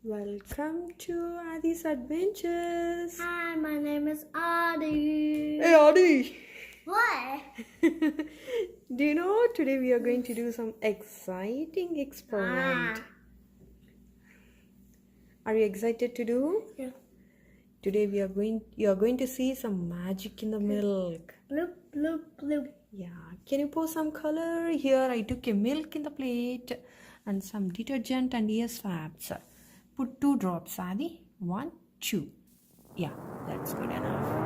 Welcome to Adi's Adventures. Hi, my name is Adi. Hey Adi! What? Do you know today we are going to do some exciting experiment? Are you excited to do? Yeah. Today you are going to see some magic in the milk. Bloop, bloop, bloop. Yeah. Can you pour some color? Here I took a milk in the plate and some detergent and ear swabs. Put 2 drops, Adi. 1, 2. Yeah, that's good enough.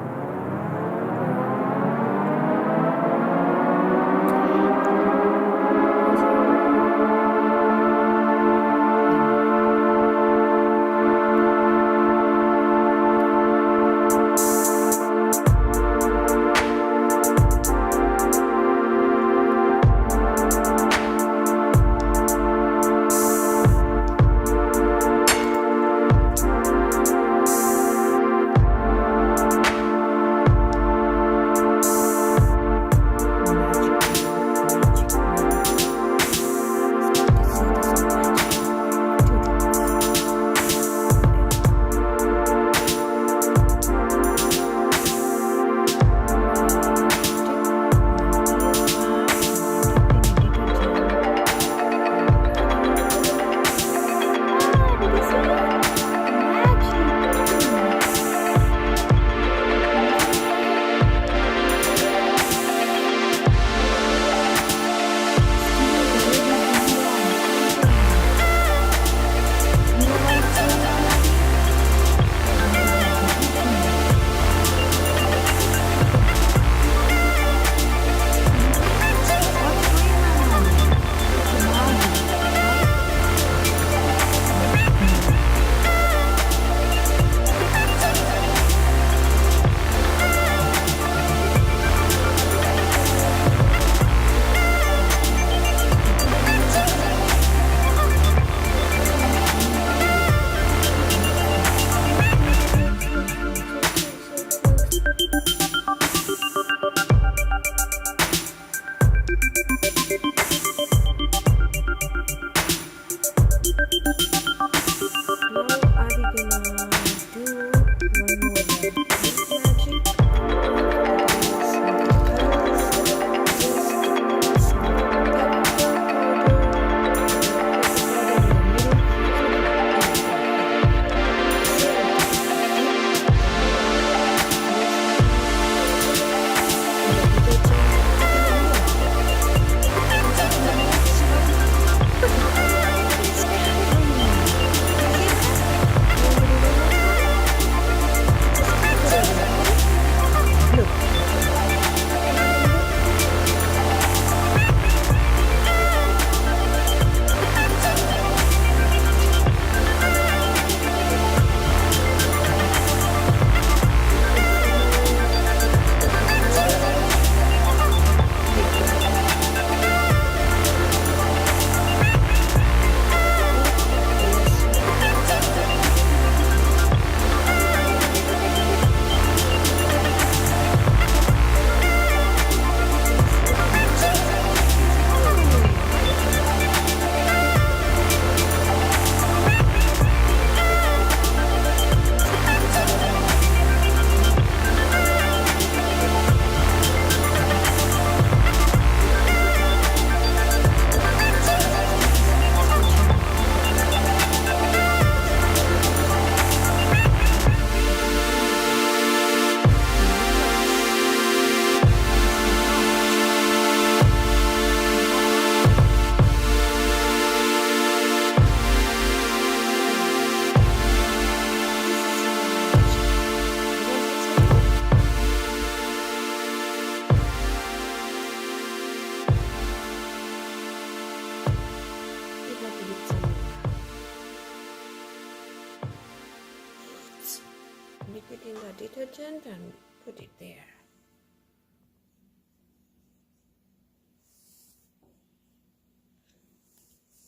Liquid in the detergent and put it there.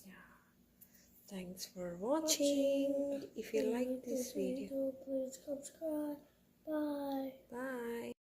Yeah. Thanks for watching. If you like this video, please subscribe. Bye. Bye.